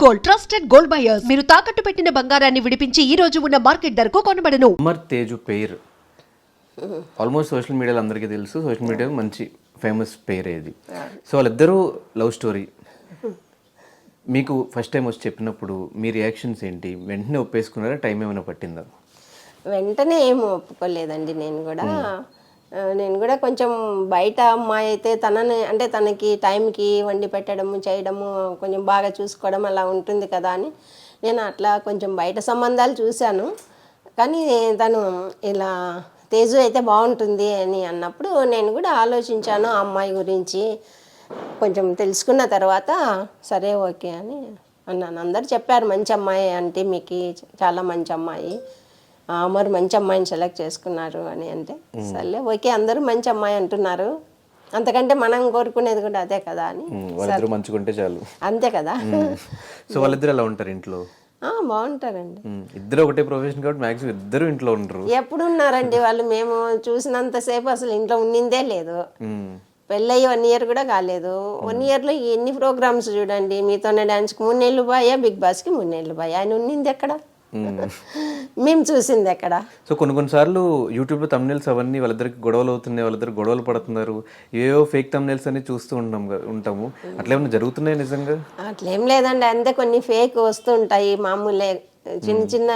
Gold, trusted gold buyers. మీరు తాకట్టు పెట్టిన బంగారాన్ని విడిపించి ఈ రోజు ఉన్న మార్కెట్ ధరకు కొనబడను. అమర్ తేజు పేరు ఆల్మోస్ట్ సోషల్ మీడియాలో అందరికీ తెలుసు. సోషల్ మీడియా మంచి ఫేమస్ పేరే ఇది. సో వాళ్ళిద్దరూ లవ్ స్టోరీ. మీకు ఫస్ట్ టైం వచ్చి చెప్పినప్పుడు మీ రియాక్షన్స్ ఏంటి? వెంటనే ఒప్పేసుకున్నారా? టైం ఏమైనా పట్టిందా? వెంటనే ఏం ఒప్పుకోలేదండి. నేను కూడా కొంచెం బయట అమ్మాయి అయితే తనని అంటే తనకి టైంకి వండి పెట్టడము చేయడము కొంచెం బాగా చూసుకోవడం అలా ఉంటుంది కదా అని నేను అట్లా కొంచెం బయట సంబంధాలు చూశాను. కానీ తను ఇలా తేజు అయితే బాగుంటుంది అని అన్నప్పుడు నేను కూడా ఆలోచించాను ఆ అమ్మాయి గురించి. కొంచెం తెలుసుకున్న తర్వాత సరే ఓకే అని అన్నాను. అందరు చెప్పారు మంచి అమ్మాయి అంటే మీకు చాలా మంచి అమ్మాయి, మరి మంచి అమ్మాయిని సెలెక్ట్ చేసుకున్నారు అని. అంటే సర్లే ఓకే అందరూ మంచి అమ్మాయి అంటున్నారు, అంతకంటే మనం కోరుకునేది కూడా అదే కదా అని. వాళ్ళిద్దరూ మంచిగుంటే చాలు, అంతే కదా. సో వాళ్ళిద్దరు ఎలా ఉంటారు ఇంట్లో? బాగుంటారండి. ఇద్దరు ఒకటే ప్రొఫెషన్ కాబట్టి మ్యాక్సిమం ఇద్దరు ఇంట్లో ఉంటారు. ఎప్పుడు ఉన్నారండి వాళ్ళు? మేము చూసినంతసేపు అసలు ఇంట్లో ఉండిందే లేదు. పెళ్ళయి 1 year కూడా కాలేదు. 1 yearలో ఎన్ని ప్రోగ్రామ్స్ చూడండి. మీతోనే డాన్స్కి 3 నెలలు బాయా, బిగ్ బాస్కి 3 నెలలు బాయా. ఆయన ఉన్నింది ఎక్కడ, మేము చూసింది ఎక్కడ? సో కొన్నిసార్లు యూట్యూబ్లో తమ్నెల్స్ అవన్నీ వాళ్ళిద్దరికి గొడవలు అవుతున్నాయి, వాళ్ళిద్దరు గొడవలు పడుతున్నారు, ఏవో ఫేక్ తమ్నెల్స్ అన్ని చూస్తూ ఉంటాము. అట్లా ఏమైనా జరుగుతున్నాయి నిజంగా? అట్లేం లేదండి, అంతే కొన్ని ఫేక్ వస్తూ ఉంటాయి. మామూలే చిన్న చిన్న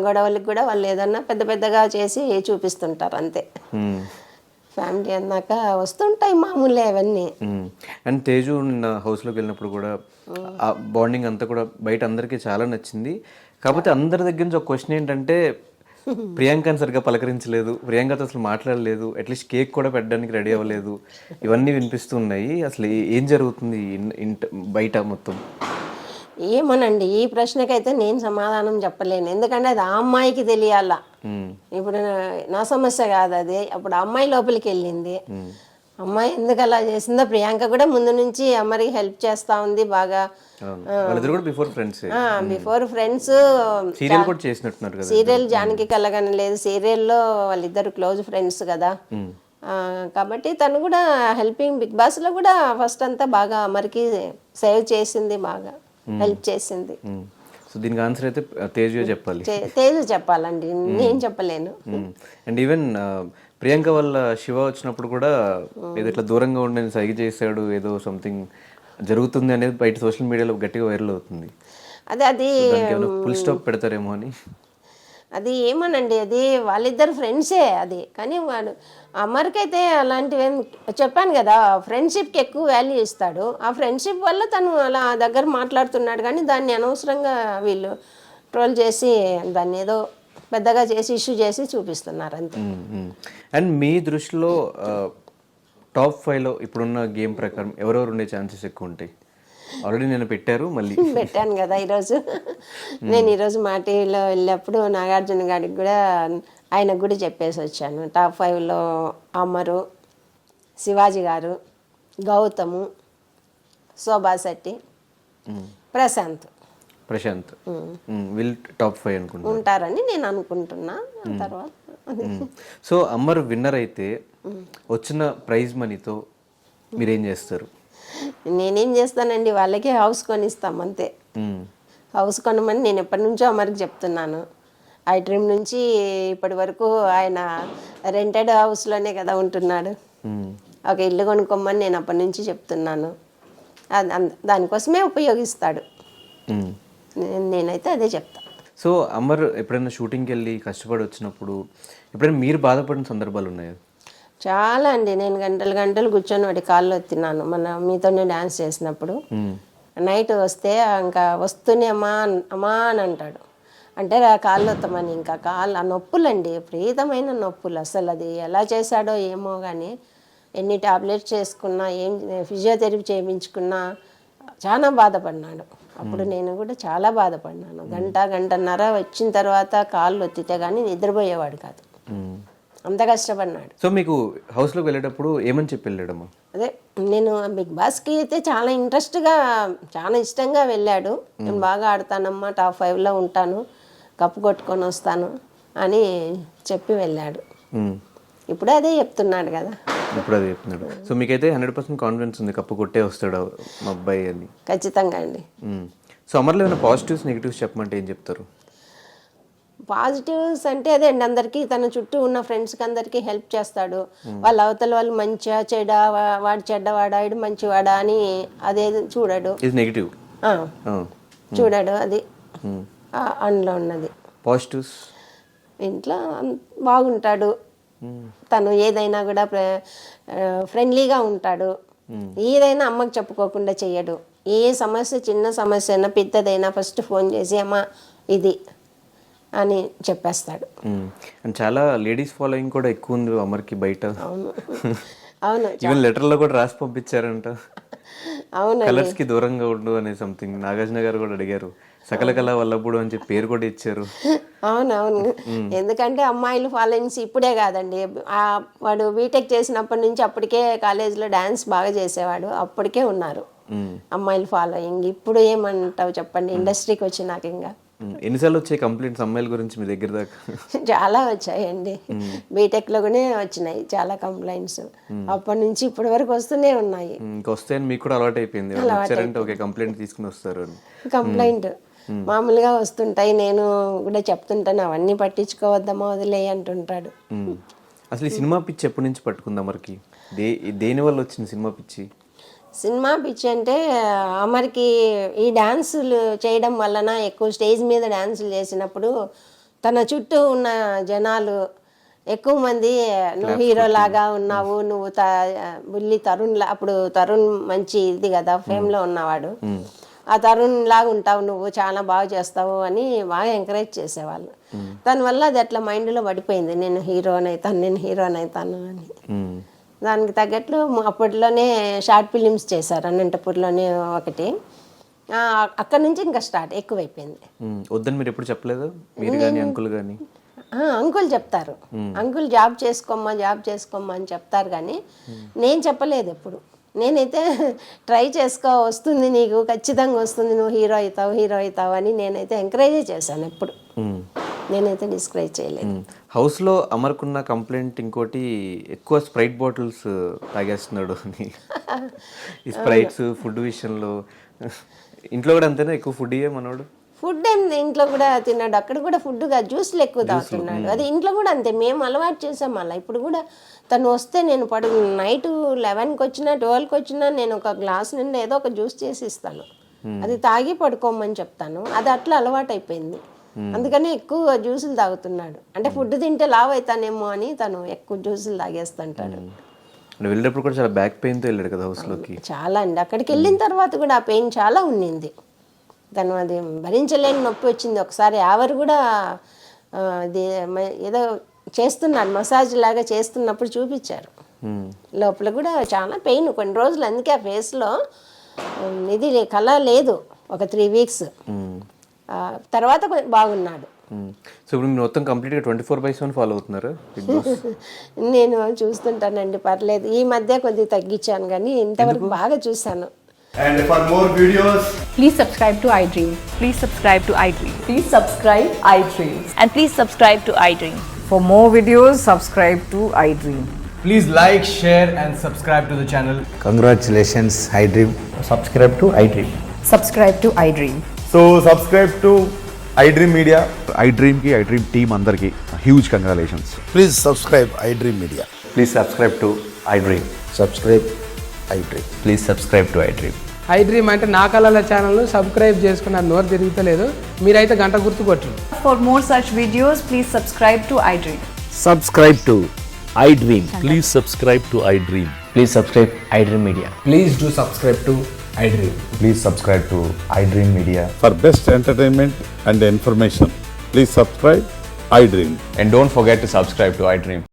గొడవలకు కూడా వాళ్ళు ఏదన్నా పెద్ద పెద్దగా చేసి చూపిస్తుంటారు అంతే. ఫ్యామిలీ అన్నాక వస్తుంటాయి మామూలే అవన్నీ. అండ్ తేజు నిన్న హౌస్లోకి వెళ్ళినప్పుడు కూడా ఆ బాండింగ్ అంతా కూడా బయట అందరికీ చాలా నచ్చింది. కాకపోతే అందరి దగ్గర నుంచి ఒక క్వశ్చన్ ఏంటంటే ప్రియాంకని సరిగ్గా పలకరించలేదు, ప్రియాంకతో అసలు మాట్లాడలేదు, అట్లీస్ట్ కేక్ కూడా పెట్టడానికి రెడీ అవ్వలేదు, ఇవన్నీ వినిపిస్తున్నాయి. అసలు ఏం జరుగుతుంది బయట మొత్తం? ఏమోనండి, ఈ ప్రశ్నకైతే నేను సమాధానం చెప్పలేను. ఎందుకంటే అది ఆ అమ్మాయికి తెలియాలా. ఇప్పుడు నా సమస్య కాదు అది. అప్పుడు అమ్మాయి లోపలికి వెళ్ళింది, అమ్మాయి ఎందుకు అలా చేసిందో. ప్రియాంక కూడా ముందు నుంచి అమ్మరికి హెల్ప్ చేస్తా ఉంది బాగా. బిఫోర్ ఫ్రెండ్స్ సీరియల్ జానకి కలగని లేదు, సీరియల్లో వాళ్ళిద్దరు క్లోజ్ ఫ్రెండ్స్ కదా. కాబట్టి తను కూడా హెల్పింగ్. బిగ్ బాస్ లో కూడా ఫస్ట్ అంతా బాగా అమ్మరికి సేవ్ చేసింది, బాగా హెల్ప్ చేసింది. సో దీనికి ఆన్సర్ అయితే తేజు చెప్పాలి. తేజు చెప్పాలండి, నేను చెప్పలేను. అండ్ ఈవెన్ ప్రియాంక వల్ల శివ వచ్చినప్పుడు కూడా ఏదో ఇట్లా దూరంగా ఉండని సైగ చేశాడు, ఏదో సంథింగ్ జరుగుతుంది అనేది బయట సోషల్ మీడియాలో గట్టిగా వైరల్ అవుతుంది. అది ఫుల్ స్టాప్ పెడతారేమో అని. అది ఏమోనండి, అది వాళ్ళిద్దరు ఫ్రెండ్సే అది. కానీ వాడు అమర్కైతే అలాంటివి చెప్పాను కదా, ఫ్రెండ్షిప్కి ఎక్కువ వాల్యూ ఇస్తాడు. ఆ ఫ్రెండ్షిప్ వల్ల తను అలా దగ్గర మాట్లాడుతున్నాడు. కానీ దాన్ని అనవసరంగా వీళ్ళు ట్రోల్ చేసి దాన్ని ఏదో పెద్దగా చేసి ఇష్యూ చేసి చూపిస్తున్నారు అంతే. అండ్ మీ దృష్టిలో టాప్ 5లో ఇప్పుడున్న గేమ్ ప్రకారం ఎవరెవరు ఉండే ఛాన్సెస్ ఎక్కువ ఉంటాయి? ఆల్రెడీ నేను పెట్టాను కదా ఈరోజు. నేను ఈరోజు మా టీవీలో వెళ్ళినప్పుడు నాగార్జున గారికి కూడా ఆయనకు కూడా చెప్పేసి వచ్చాను. టాప్ 5లో అమరు, శివాజీ గారు, గౌతము, శోభా శెట్టి, ప్రశాంత్ వీళ్ళు టాప్ 5 అనుకుంటా ఉంటారని నేను అనుకుంటున్నా. తర్వాత సో అమర్ విన్నర్ అయితే వచ్చిన ప్రైజ్ మనీతో మీరేం చేస్తారు? నేనేం చేస్తానండి, వాళ్ళకి హౌస్ కొనిస్తాం అంతే. హౌస్ కొనమని నేను ఎప్పటి నుంచో అమర్కి చెప్తున్నాను. ఐ డ్రీమ్ నుంచి ఇప్పటి వరకు ఆయన రెంటెడ్ హౌస్లోనే కదా ఉంటున్నాడు. ఒక ఇల్లు కొనుక్కోమని నేను అప్పటి నుంచి చెప్తున్నాను. దానికోసమే ఉపయోగిస్తాడు. నేనైతే అదే చెప్తా. సో అమర్ ఎప్పుడైనా షూటింగ్కి వెళ్ళి కష్టపడి వచ్చినప్పుడు ఎప్పుడైనా మీరు బాధపడిన సందర్భాలు ఉన్నాయా? చాలా అండి. నేను గంటలు కూర్చొని వాడి కాళ్ళు ఎత్తినాను మీతోనే డాన్స్ చేసినప్పుడు. నైట్ వస్తే ఇంకా వస్తూనే అమ్మా అని అంటాడు. అంటే కాళ్ళు ఎత్తమని. ఇంకా కాళ్ళు ఆ నొప్పులండి, విపరీతమైన నొప్పులు. అసలు అది ఎలా చేశాడో ఏమో కానీ ఎన్ని టాబ్లెట్స్ చేసుకున్నా, ఏం ఫిజియోథెరపీ చేయించుకున్నా చాలా బాధపడినాడు. అప్పుడు నేను కూడా చాలా బాధపడినాను. గంటన్నర వచ్చిన తర్వాత కాళ్ళు ఒత్తితే కానీ నిద్రపోయేవాడు కాదు, అంత కష్టపడినాడు. సో మీకు హౌస్లోకి వెళ్ళేటప్పుడు ఏమని చెప్పి వెళ్ళాడమ్మా? అదే నేను బిగ్ బాస్కి అయితే చాలా ఇంట్రెస్ట్గా చాలా ఇష్టంగా వెళ్ళాడు. నేను బాగా ఆడతానమ్మా, టాప్ 5లో ఉంటాను, కప్పు కొట్టుకొని వస్తాను అని చెప్పి వెళ్ళాడు. ఇప్పుడు అదే చెప్తున్నాడు కదా. సో మీకైతే 100% కాన్ఫిడెన్స్ ఉంది కప్పు కొట్టే వస్తాడు మా అబ్బాయి అని? ఖచ్చితంగా అండి. సో అమర్లో ఏమైనా పాజిటివ్స్ నెగిటివ్స్ చెప్పమంటే ఏం చెప్తారు? పాజిటివ్స్ అంటే అదే అండి, అందరికీ తన చుట్టూ ఉన్న ఫ్రెండ్స్కి అందరికీ హెల్ప్ చేస్తాడు. వాళ్ళ అవతల వాళ్ళు మంచిగా చెడ, వాడు చెడ్డవాడా వీడు మంచివాడా అని అదే చూడడు. ఇది నెగిటివ్. చూడడు, అది అందులో ఉన్నది. పాజిటివ్స్ ఇంట్లో బాగుంటాడు, తను ఏదైనా కూడా ఫ్రెండ్లీగా ఉంటాడు, ఏదైనా అమ్మకి చెప్పుకోకుండా చెయ్యడు. ఏ సమస్య, చిన్న సమస్య అయినా పెద్దదైనా ఫస్ట్ ఫోన్ చేసి అమ్మ ఇది అని చెప్పేస్తాడు. అండ్ చాలా లేడీస్ ఫాలోయింగ్ కూడా ఎక్కువ ఉంది అమర్కి బయట. అవును అవును, ఈవెన్ లెటర్లో కూడా రాసి పంపించారంట, అవును. కలర్స్ కి దూరంగా ఉండు అనే సంథింగ్. నాగార్జున గారు కూడా అడిగారు, సకల కళ వల్లప్పుడు అని చెప్పి పేరు కూడా ఇచ్చారు. అవునవును, ఎందుకంటే అమ్మాయిలు ఫాలోయింగ్స్ ఇప్పుడే కాదండి, వాడు బీటెక్ చేసినప్పటి నుంచి అప్పటికే కాలేజీలో డాన్స్ బాగా చేసేవాడు, అప్పటికే ఉన్నారు అమ్మాయిలు ఫాలోయింగ్. ఇప్పుడు ఏమంటావు చెప్పండి, ఇండస్ట్రీకి వచ్చినాక ఇంకా ఎన్నిసార్లు వచ్చాయి కంప్లైంట్స్ అమ్మాయిల గురించి మీ దగ్గర దాకా? చాలా వచ్చాయండి, బీటెక్లో కూడా వచ్చినాయి చాలా కంప్లైంట్స్. అప్పటి నుంచి ఇప్పటి వరకు వస్తూనే ఉన్నాయి. ఇంకా వస్తాయని మీకు కూడా అలవాటు అయిపోయింది, వచ్చారంటే ఓకే కంప్లైంట్ తీసుకుని వస్తారు అని. కంప్లైంట్ మామూలుగా వస్తుంటాయి, నేను కూడా చెప్తుంటాను అవన్నీ పట్టించుకోవద్దమ్మా వదిలే అంటుంటాడు. అసలు ఈ సినిమా పిచ్చి ఎప్పటి నుంచి పట్టుకుంది అమర్కి? దేని వల్ల వచ్చింది సినిమా పిచ్చి? సినిమా పిచ్చి అంటే అమర్కి ఈ డాన్సులు చేయడం వలన, ఎక్కువ స్టేజ్ మీద డాన్సులు చేసినప్పుడు తన చుట్టూ ఉన్న జనాలు ఎక్కువ మంది నువ్వు హీరోలాగా ఉన్నావు, నువ్వు బుల్లి తరుణ్ అప్పుడు తరుణ్ మంచి ఇది కదా, ఫేమ్లో ఉన్నవాడు, ఆ తరుణ్ లాగా ఉంటావు నువ్వు, చాలా బాగా చేస్తావు అని బాగా ఎంకరేజ్ చేసేవాళ్ళు. దానివల్ల అది అట్లా మైండ్లో పడిపోయింది, నేను హీరోని అవుతాను అని. దానికి తగ్గట్లు అప్పట్లోనే షార్ట్ ఫిలిమ్స్ చేశారు అనంతపూర్లోనే ఒకటి, అక్కడి నుంచి ఇంకా స్టార్ట్ ఎక్కువైపోయింది. వద్దని మీరు ఎప్పుడు చెప్పలేదు? మీరు కానీ అంకుల్ కానీ? అంకుల్ చెప్తారు, అంకుల్ జాబ్ చేసుకోమ్మా అని చెప్తారు, కానీ నేను చెప్పలేదు ఎప్పుడు. నేనైతే ట్రై చేసుకో, వస్తుంది నీకు, ఖచ్చితంగా వస్తుంది, నువ్వు హీరో అవుతావు అని నేనైతే ఎంకరేజ్ చేశాను ఎప్పుడు, నేనైతే డిస్కరేజ్ చేయలేదు. హౌస్లో అమర్కున్న కంప్లైంట్ ఇంకోటి, ఎక్కువ స్ప్రైట్ బాటిల్స్ తాగేస్తున్నాడు అని. ఈ స్ప్రైట్స్ ఫుడ్ విషయంలో ఇంట్లో కూడా అంతేనా? ఎక్కువ ఫుడ్ ఇయ్యే మనోడు? ఫుడ్ ఏం ఇంట్లో కూడా తిన్నాడు, అక్కడ కూడా ఫుడ్గా జ్యూస్లు ఎక్కువ తాగుతున్నాడు. అది ఇంట్లో కూడా అంతే, మేము అలవాటు చేసాం. అలా ఇప్పుడు కూడా తను వస్తే నేను నైట్ 11కి వచ్చినా 12కి వచ్చినా నేను ఒక గ్లాస్ నిండా ఏదో ఒక జ్యూస్ చేసి ఇస్తాను, అది తాగి పడుకోమని చెప్తాను. అది అట్లా అలవాటు అయిపోయింది, అందుకని ఎక్కువ జ్యూసులు తాగుతున్నాడు. అంటే ఫుడ్ తింటే లావ్ అవుతానేమో అని తను ఎక్కువ జ్యూసులు తాగేస్తుంటాడు. వెళ్ళేటప్పుడు కూడా చాలా బ్యాక్ పెయిన్తో వెళ్ళాడు కదా హౌస్లోకి? చాలా అండి, అక్కడికి వెళ్ళిన తర్వాత కూడా ఆ పెయిన్ చాలా ఉన్నింది, తను అది భరించలేని నొప్పి వచ్చింది. ఒకసారి ఆవరు కూడా ఏదో చేస్తున్నాడు, మసాజ్ లాగా చేస్తున్నప్పుడు చూపించారు, లోపల కూడా చాలా పెయిన్ కొన్ని రోజులు. అందుకే ఆ ఫేస్లో ఇది కళ లేదు ఒక 3 వీక్స్, తర్వాత బాగున్నాడు. సో ఇప్పుడు మీరు మొత్తం కంప్లీట్గా 24/7 ఫాలో అవుతున్నారు? నేను చూస్తుంటానండి, పర్లేదు. ఈ మధ్య కొద్దిగా తగ్గించాను, కానీ ఇంతవరకు బాగా చూశాను. And for more videos, please subscribe to iDream. Please subscribe to iDream. Please subscribe iDream. And please subscribe to iDream. For more videos, subscribe to iDream. please like, share and subscribe to the channel. Congratulations, iDream. Subscribe to iDream. Subscribe to iDream. So subscribe to iDream Media. iDream ki iDream team andarki huge congratulations. Please subscribe iDream Media. Please subscribe to iDream. Subscribe iDream. Please subscribe to iDream. iDream అంటే నా కళల ఛానల్ను subscribe చేసుకున్న నోరు తిరుగుతలేదు, మీరైతే గంట గుర్తు కొట్టండి. For more such videos, please subscribe to iDream. Subscribe to iDream. Please subscribe to iDream. Please subscribe iDream Media. Please do subscribe to iDream. Please subscribe to iDream Media. For best entertainment and information, please subscribe iDream. And don't forget to subscribe to iDream.